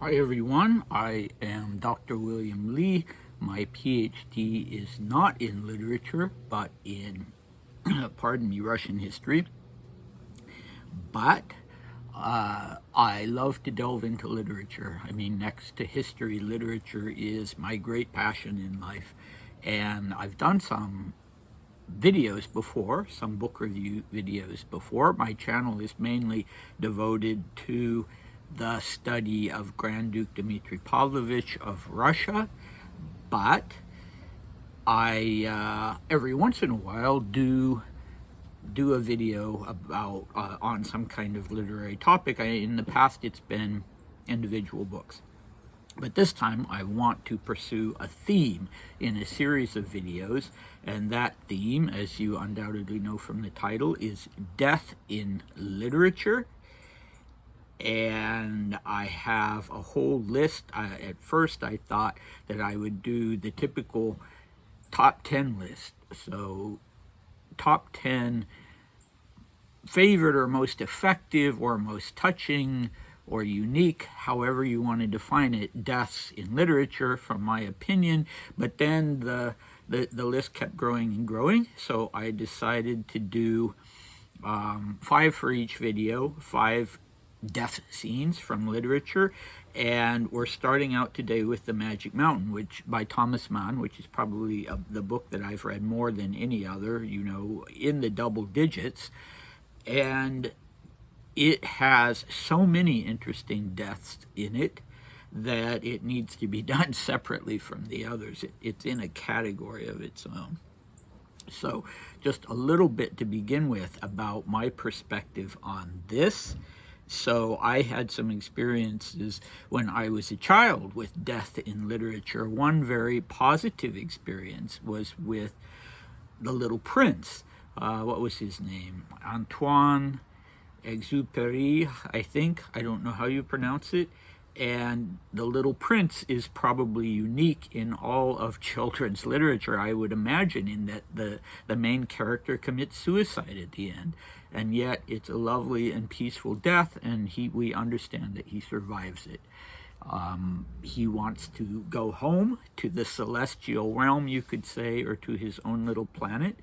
Hi everyone, I am Dr. William Lee. My PhD is not in literature, but in, pardon me, Russian history. But I love to delve into literature. I mean, next to history, literature is my great passion in life. And I've done some videos before, some book review videos before. My channel is mainly devoted to the study of Grand Duke Dmitry Pavlovich of Russia, but I every once in a while do a video about on some kind of literary topic. In the past, it's been individual books. But this time I want to pursue a theme in a series of videos, and that theme, as you undoubtedly know from the title, is death in literature. And I have a whole list. At first I thought that I would do the typical top 10 list. So top 10 favorite or most effective or most touching or unique, however you want to define it, deaths in literature, from my opinion. But then the list kept growing and growing, so I decided to do 5 for each video, 5 death scenes from literature. And we're starting out today with The Magic Mountain, which by Thomas Mann, which is probably the book that I've read more than any other, in the double digits. And it has so many interesting deaths in it that it needs to be done separately from the others. It's in a category of its own. So just a little bit to begin with about my perspective on this. So I had some experiences when I was a child with death in literature. One very positive experience was with The Little Prince. What was his name? Antoine Exupéry, I think. I don't know how you pronounce it. And The Little Prince is probably unique in all of children's literature, I would imagine, in that the main character commits suicide at the end. And yet it's a lovely and peaceful death, and we understand that he survives it. He wants to go home to the celestial realm, you could say, or to his own little planet.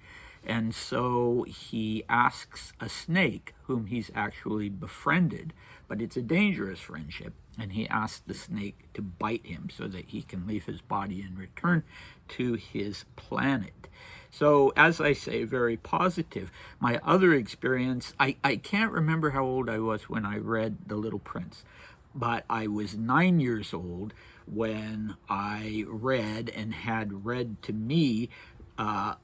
And so he asks a snake, whom he's actually befriended, but it's a dangerous friendship, and he asks the snake to bite him so that he can leave his body and return to his planet. So, as I say, very positive. My other experience, I can't remember how old I was when I read The Little Prince, but I was 9 years old when I read and had read to me a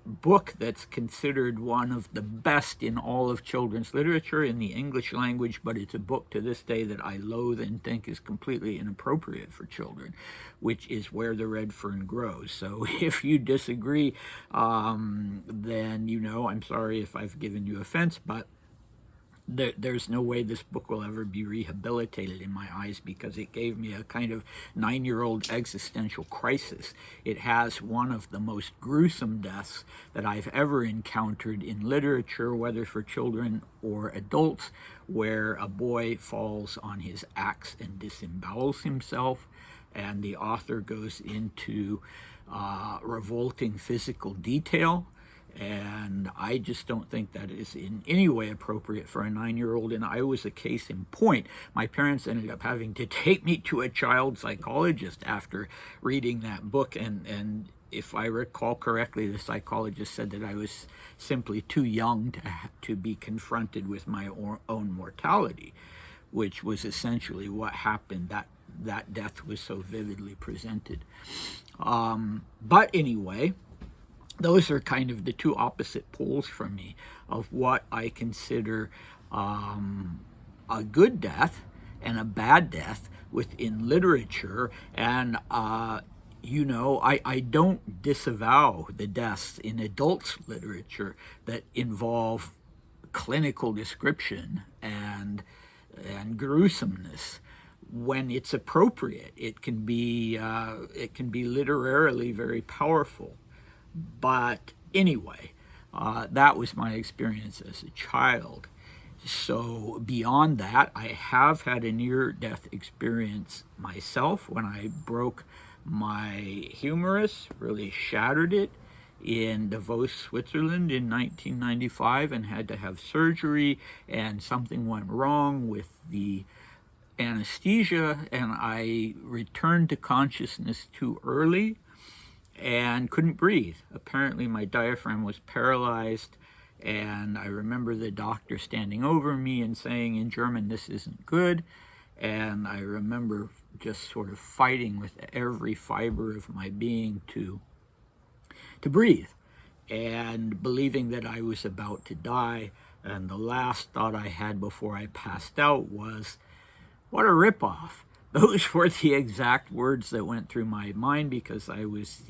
book that's considered one of the best in all of children's literature in the English language, but it's a book to this day that I loathe and think is completely inappropriate for children, which is Where the Red Fern Grows. So if you disagree, then I'm sorry if I've given you offense, but there's no way this book will ever be rehabilitated in my eyes, because it gave me a kind of 9-year-old existential crisis. It has one of the most gruesome deaths that I've ever encountered in literature, whether for children or adults, where a boy falls on his axe and disembowels himself, and the author goes into revolting physical detail. And I just don't think that is in any way appropriate for a 9-year-old. And I was a case in point. My parents ended up having to take me to a child psychologist after reading that book. And if I recall correctly, the psychologist said that I was simply too young to be confronted with my own mortality, which was essentially what happened. That death was so vividly presented. But anyway, those are kind of the two opposite poles for me of what I consider a good death and a bad death within literature. And I don't disavow the deaths in adult literature that involve clinical description and gruesomeness. When it's appropriate, it can be literarily very powerful. But anyway, that was my experience as a child. So beyond that, I have had a near-death experience myself when I broke my humerus, really shattered it in Davos, Switzerland in 1995, and had to have surgery, and something went wrong with the anesthesia, and I returned to consciousness too early and couldn't breathe. Apparently my diaphragm was paralyzed, and I remember the doctor standing over me and saying in German, "This isn't good." And I remember just sort of fighting with every fiber of my being to breathe, and believing that I was about to die. And the last thought I had before I passed out was, what a ripoff. Those were the exact words that went through my mind, because I was,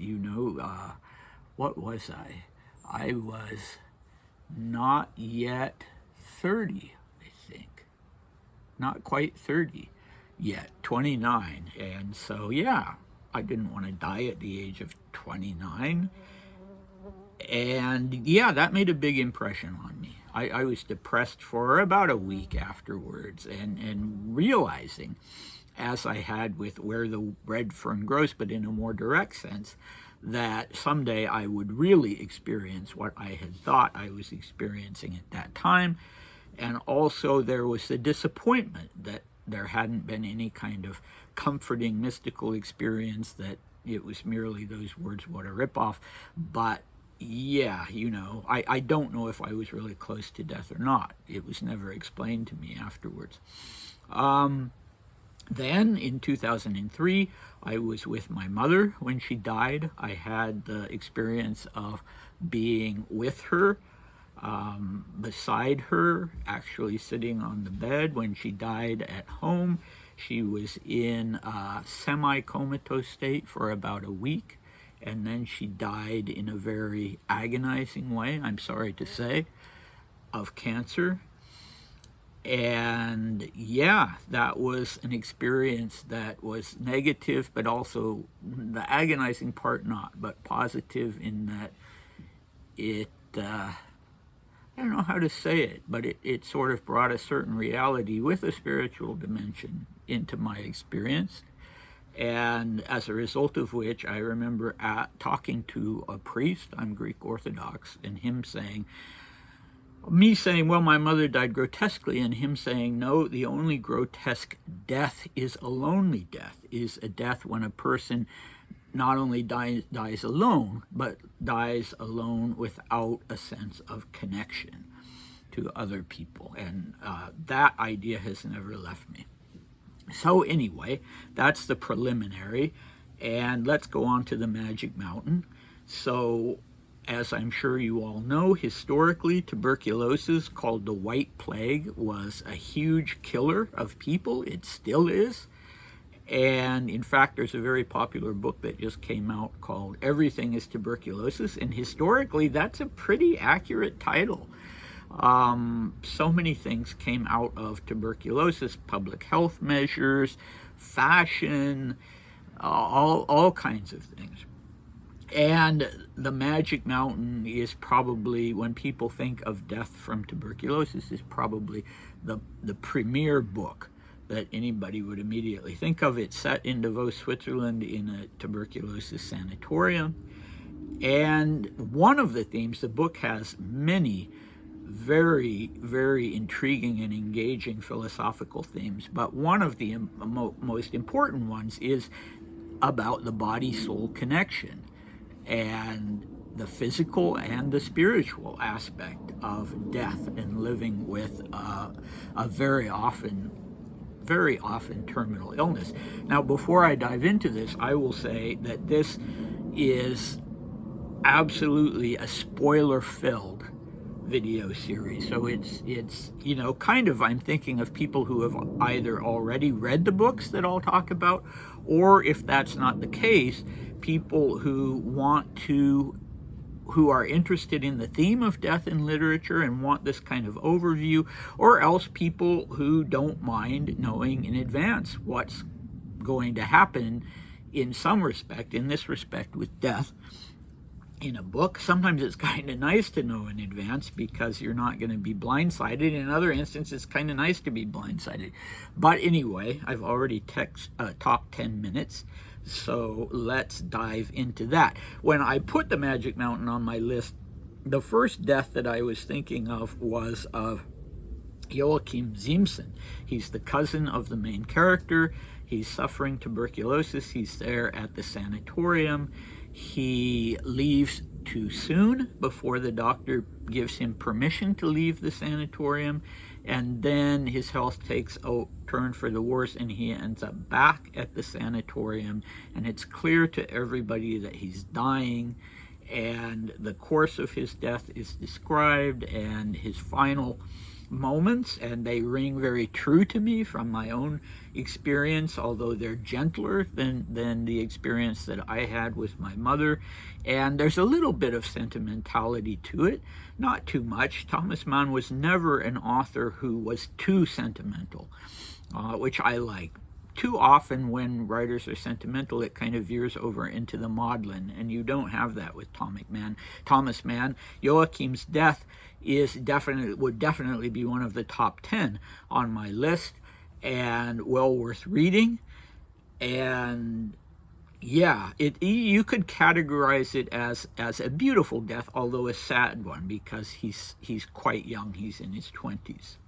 what was I? I was not yet 30, I think. Not quite 30 yet, 29. And so, yeah, I didn't want to die at the age of 29. And yeah, that made a big impression on me. I was depressed for about a week afterwards, and realizing, as I had with Where the Red Fern Grows, but in a more direct sense, that someday I would really experience what I had thought I was experiencing at that time. And also there was the disappointment that there hadn't been any kind of comforting mystical experience, that it was merely those words, what a ripoff. But yeah, I don't know if I was really close to death or not. It was never explained to me afterwards. Then in 2003, I was with my mother when she died. I had the experience of being with her, beside her, actually sitting on the bed when she died at home. She was in a semi-comatose state for about a week, and then she died in a very agonizing way, I'm sorry to say, of cancer. And yeah, that was an experience that was negative, but also the agonizing part not, but positive in that it, I don't know how to say it, but it sort of brought a certain reality with a spiritual dimension into my experience. And as a result of which, I remember talking to a priest, I'm Greek Orthodox, and me saying, well, my mother died grotesquely, and him saying, no, the only grotesque death is a lonely death, is a death when a person not only dies alone, but dies alone without a sense of connection to other people. And that idea has never left me. So anyway, that's the preliminary, and let's go on to the Magic Mountain. So, as I'm sure you all know, historically, tuberculosis, called the White Plague, was a huge killer of people. It still is. And in fact, there's a very popular book that just came out called Everything is Tuberculosis, and historically, that's a pretty accurate title. So many things came out of tuberculosis: public health measures, fashion, all kinds of things. And the Magic Mountain is probably, when people think of death from tuberculosis, is probably the premier book that anybody would immediately think of. It's set in Davos, Switzerland, in a tuberculosis sanatorium. And one of the themes, the book has many very, very intriguing and engaging philosophical themes, but one of the most important ones is about the body-soul connection and the physical and the spiritual aspect of death and living with a very often terminal illness. Now, before I dive into this, I will say that this is absolutely a spoiler-filled video series. So it's kind of, I'm thinking of people who have either already read the books that I'll talk about, or if that's not the case, people who are interested in the theme of death in literature and want this kind of overview, or else people who don't mind knowing in advance what's going to happen in some respect, in this respect with death, in a book. Sometimes it's kind of nice to know in advance because you're not going to be blindsided. In other instances, it's kind of nice to be blindsided. But anyway, I've already talked 10 minutes, so let's dive into that. When I put the Magic Mountain on my list, the first death that I was thinking of was of Joachim Ziemßen. He's the cousin of the main character. He's suffering tuberculosis. He's there at the sanatorium. He leaves too soon before the doctor gives him permission to leave the sanatorium, and then his health takes a turn for the worse, and he ends up back at the sanatorium, and it's clear to everybody that he's dying, and the course of his death is described, and his final moments, and they ring very true to me from my own experience, although they're gentler than the experience that I had with my mother. And there's a little bit of sentimentality to it, not too much. Thomas Mann was never an author who was too sentimental, which I like. Too often when writers are sentimental, it kind of veers over into the maudlin, and you don't have that with Thomas Mann. Joachim's death would definitely be one of the top 10 on my list, and well worth reading. And yeah, you could categorize it as a beautiful death, although a sad one, because he's quite young. He's in his 20s.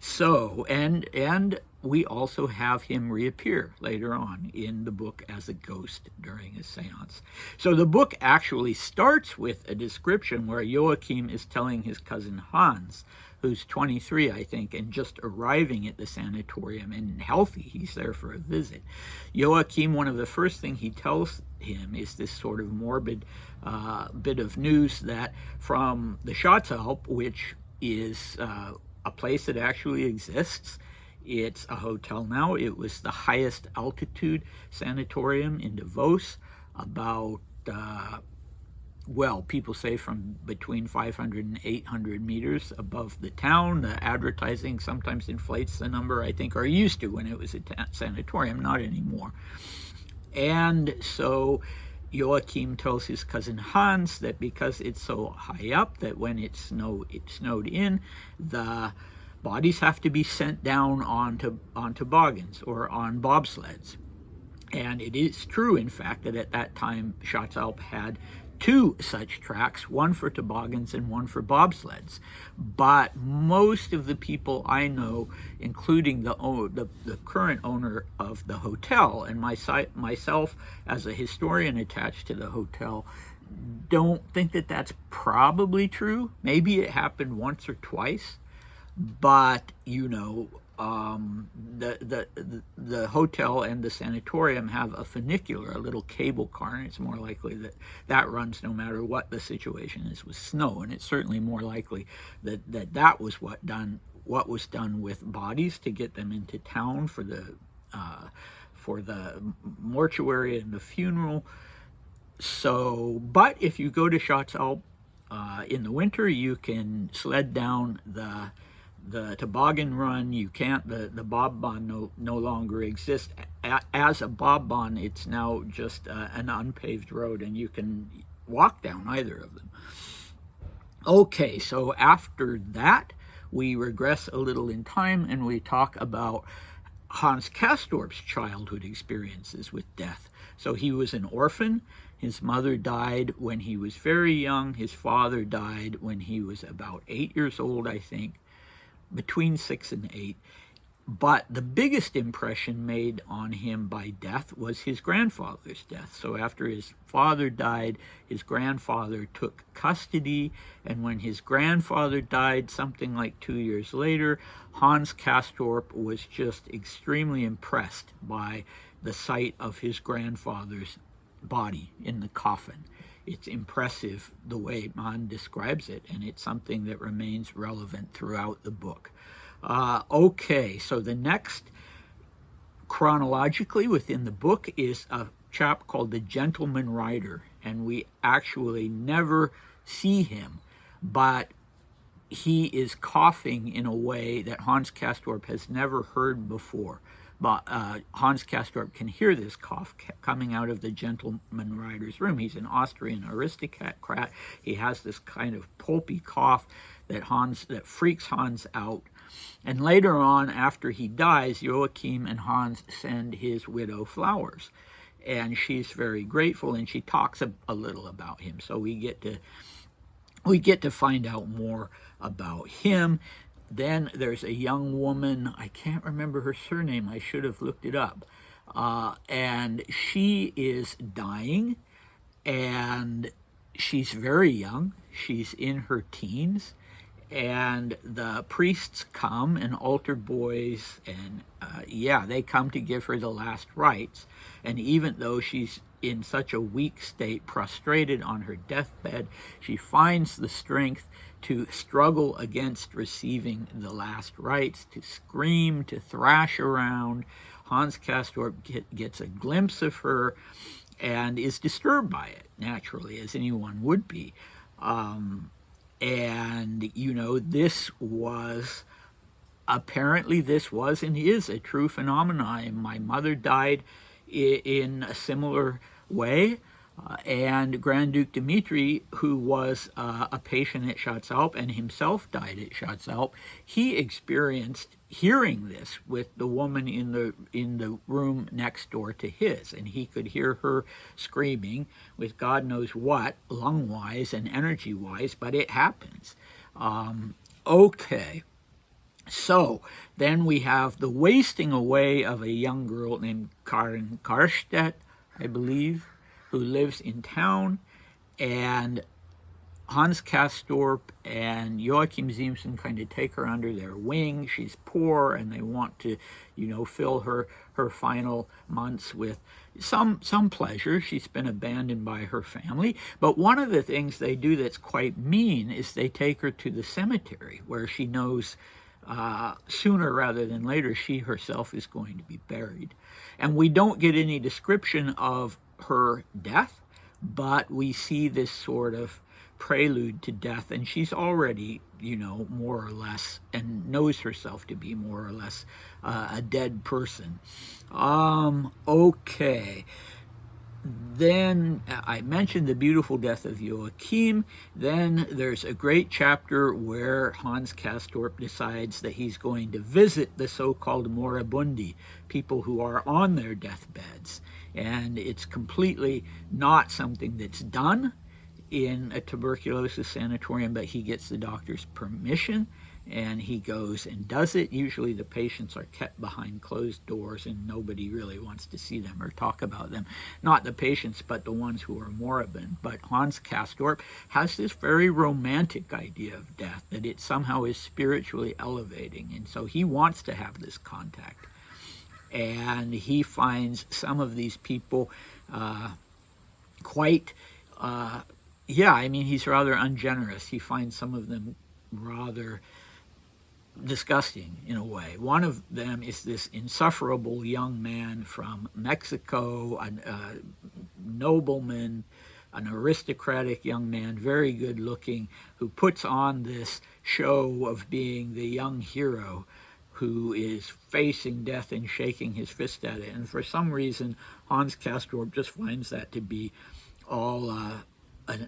So, and we also have him reappear later on in the book as a ghost during a seance. So the book actually starts with a description where Joachim is telling his cousin Hans, who's 23, I think, and just arriving at the sanatorium and healthy. He's there for a visit. Joachim, one of the first things he tells him is this sort of morbid bit of news that from the Schatzalp, which is a place that actually exists. It's a hotel now. It was the highest altitude sanatorium in Davos, about, well, people say from between 500 and 800 meters above the town. The advertising sometimes inflates the number, I think, or used to when it was a sanatorium, not anymore. And so Joachim tells his cousin Hans that because it's so high up that when it snowed in, the bodies have to be sent down on toboggans or on bobsleds. And it is true, in fact, that at that time Schatzalp had 2 such tracks, one for toboggans and one for bobsleds. But most of the people I know, including the current owner of the hotel and myself as a historian attached to the hotel, don't think that that's probably true. Maybe it happened once or twice, but the hotel and the sanatorium have a funicular, a little cable car, and it's more likely that runs no matter what the situation is with snow. And it's certainly more likely that was what was done with bodies to get them into town for the mortuary and the funeral. So, but if you go to Schatzalp in the winter, you can sled down the toboggan run. You can't, the bob bahn no longer exists. As a bob bahn, it's now just an unpaved road, and you can walk down either of them. Okay, so after that, we regress a little in time, and we talk about Hans Castorp's childhood experiences with death. So he was an orphan. His mother died when he was very young. His father died when he was about 8 years old, I think, between 6 and 8. But the biggest impression made on him by death was his grandfather's death. So after his father died, his grandfather took custody, and when his grandfather died, something like 2 years later, Hans Castorp was just extremely impressed by the sight of his grandfather's body in the coffin. It's impressive the way Mann describes it, and it's something that remains relevant throughout the book. Okay, so the next, chronologically within the book, is a chap called the Gentleman Rider, and we actually never see him, but he is coughing in a way that Hans Castorp has never heard before. but Hans Castorp can hear this cough coming out of the gentleman rider's room. He's an Austrian aristocrat. He has this kind of pulpy cough that freaks Hans out. And later on, after he dies, Joachim and Hans send his widow flowers. And she's very grateful, and she talks a little about him. So we get to find out more about him. Then there's a young woman, I can't remember her surname, I should have looked it up. And she is dying, and she's very young. She's in her teens. And the priests come, and altar boys, and they come to give her the last rites. And even though she's in such a weak state, prostrated on her deathbed, she finds the strength to struggle against receiving the last rites, to scream, to thrash around. Hans Castorp gets a glimpse of her and is disturbed by it, naturally, as anyone would be. And, this was and is a true phenomenon. My mother died in a similar way. And Grand Duke Dmitri, who was a patient at Schatzalp and himself died at Schatzalp, he experienced hearing this with the woman in the room next door to his, and he could hear her screaming with God knows what, lung-wise and energy-wise, but it happens. Okay. So then we have the wasting away of a young girl named Karin Karstedt, I believe, who lives in town, and Hans Castorp and Joachim Ziemßen kind of take her under their wing. She's poor, and they want to, fill her final months with some pleasure. She's been abandoned by her family. But one of the things they do that's quite mean is they take her to the cemetery, where she knows sooner rather than later she herself is going to be buried. And we don't get any description of her death, but we see this sort of prelude to death, and she's already, more or less, and knows herself to be more or less a dead person. Okay. Then I mentioned the beautiful death of Joachim. Then there's a great chapter where Hans Castorp decides that he's going to visit the so-called moribundi, people who are on their deathbeds. And it's completely not something that's done in a tuberculosis sanatorium, but he gets the doctor's permission, and he goes and does it. Usually the patients are kept behind closed doors, and nobody really wants to see them or talk about them. Not the patients, but the ones who are moribund. But Hans Castorp has this very romantic idea of death, that it somehow is spiritually elevating, and so he wants to have this contact. And he finds some of these people quite... he's rather ungenerous. He finds some of them rather disgusting in a way. One of them is this insufferable young man from Mexico, a nobleman, an aristocratic young man, very good looking, who puts on this show of being the young hero who is facing death and shaking his fist at it. And for some reason, Hans Castorp just finds that to be all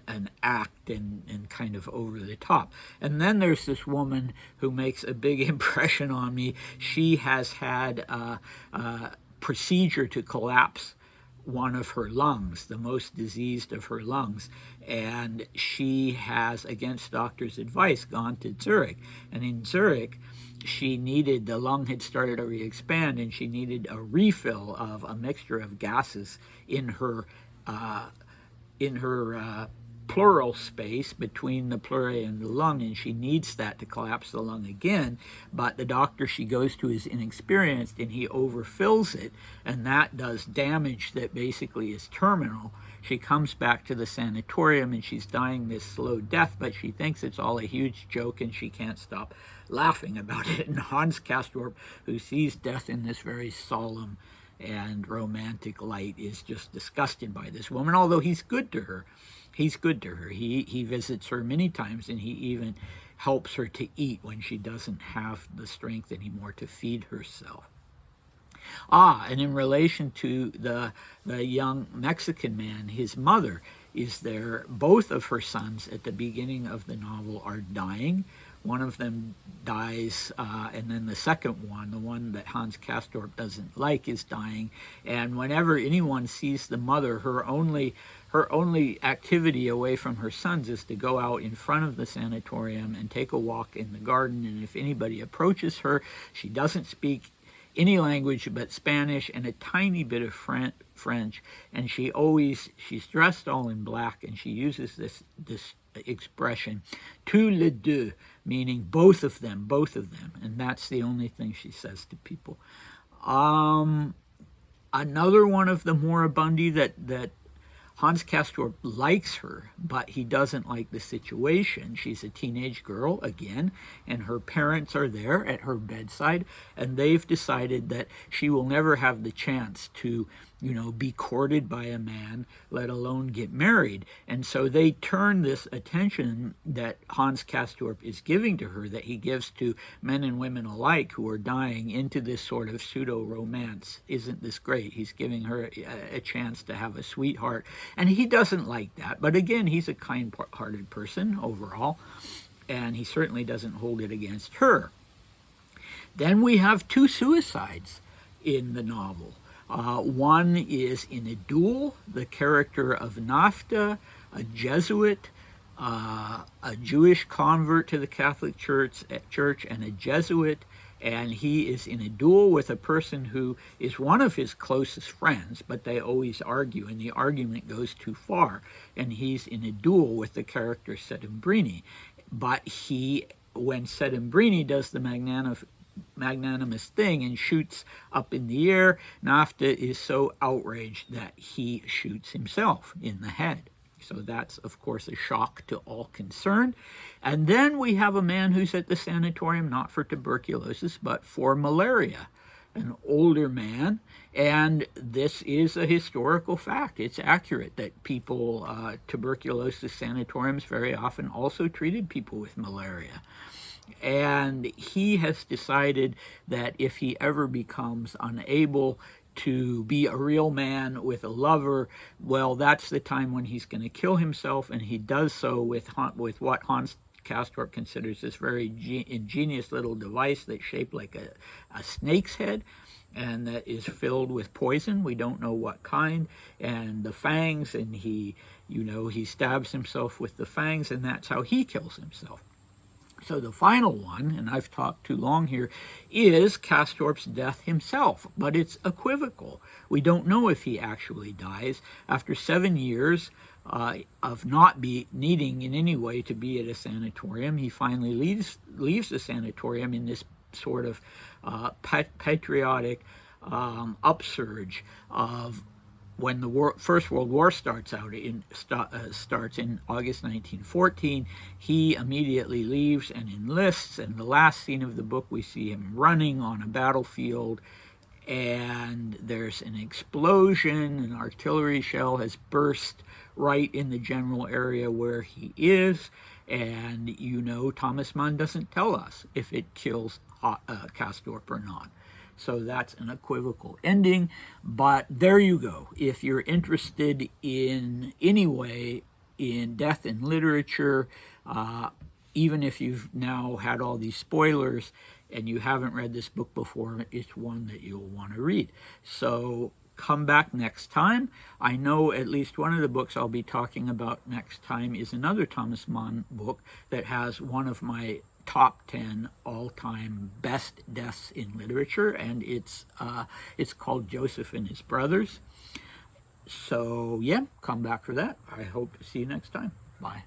an act and kind of over the top. And then there's this woman who makes a big impression on me. She has had a procedure to collapse one of her lungs, the most diseased of her lungs, and she has, against doctors' advice, gone to Zurich. And in Zurich, the lung had started to re-expand, and she needed a refill of a mixture of gases in her pleural space between the pleurae and the lung, and she needs that to collapse the lung again. But the doctor she goes to is inexperienced, and he overfills it, and that does damage that basically is terminal. She comes back to the sanatorium, and she's dying this slow death, but she thinks it's all a huge joke, and she can't stop laughing about it. And Hans Castorp, who sees death in this very solemn and romantic light, is just disgusted by this woman, although he's good to her. He visits her many times, and he even helps her to eat when she doesn't have the strength anymore to feed herself. And in relation to the young Mexican man, his mother is there. Both of her sons at the beginning of the novel are dying. One of them dies, and then the second one, the one that Hans Castorp doesn't like, is dying. And whenever anyone sees the mother, her only activity away from her sons is to go out in front of the sanatorium and take a walk in the garden. And if anybody approaches her, she doesn't speak any language but Spanish and a tiny bit of French. And she's dressed all in black, and she uses this expression, tous les deux, meaning both of them, and that's the only thing she says to people. Another one of the Moribundi that Hans Castorp likes her, but he doesn't like the situation. She's a teenage girl again, and her parents are there at her bedside, and they've decided that she will never have the chance to, be courted by a man, let alone get married. And so they turn this attention that Hans Castorp is giving to her, that he gives to men and women alike who are dying, into this sort of pseudo-romance. Isn't this great? He's giving her a chance to have a sweetheart. And he doesn't like that. But again, he's a kind-hearted person overall, and he certainly doesn't hold it against her. Then we have two suicides in the novel. One is in a duel, the character of Nafta, a Jesuit, a Jewish convert to the Catholic Church and a Jesuit, and he is in a duel with a person who is one of his closest friends, but they always argue, and the argument goes too far, and he's in a duel with the character Settembrini. But when Settembrini does the magnanimous thing and shoots up in the air, Nafta is so outraged that he shoots himself in the head. So that's, of course, a shock to all concerned. And then we have a man who's at the sanatorium not for tuberculosis, but for malaria, an older man. And this is a historical fact. It's accurate that tuberculosis sanatoriums very often also treated people with malaria. And he has decided that if he ever becomes unable to be a real man with a lover, well, that's the time when he's going to kill himself, and he does so with what Hans Castorp considers this very ingenious little device that's shaped like a snake's head, and that is filled with poison. We don't know what kind, and the fangs, and he stabs himself with the fangs, and that's how he kills himself. So the final one, and I've talked too long here, is Castorp's death himself, but it's equivocal. We don't know if he actually dies. After 7 years of not needing in any way to be at a sanatorium, he finally leaves the sanatorium in this sort of patriotic upsurge of when the First World War starts in August 1914. He immediately leaves and enlists, and the last scene of the book we see him running on a battlefield, and there's an explosion. An artillery shell has burst right in the general area where he is, and Thomas Mann doesn't tell us if it kills Castorp or not. So that's an equivocal ending, but there you go. If you're interested in any way in death in literature, even if you've now had all these spoilers and you haven't read this book before, it's one that you'll want to read. So come back next time. I know at least one of the books I'll be talking about next time is another Thomas Mann book that has one of my top 10 all-time best deaths in literature, and it's called Joseph and His Brothers. So yeah, come back for that. I hope to see you next time. Bye.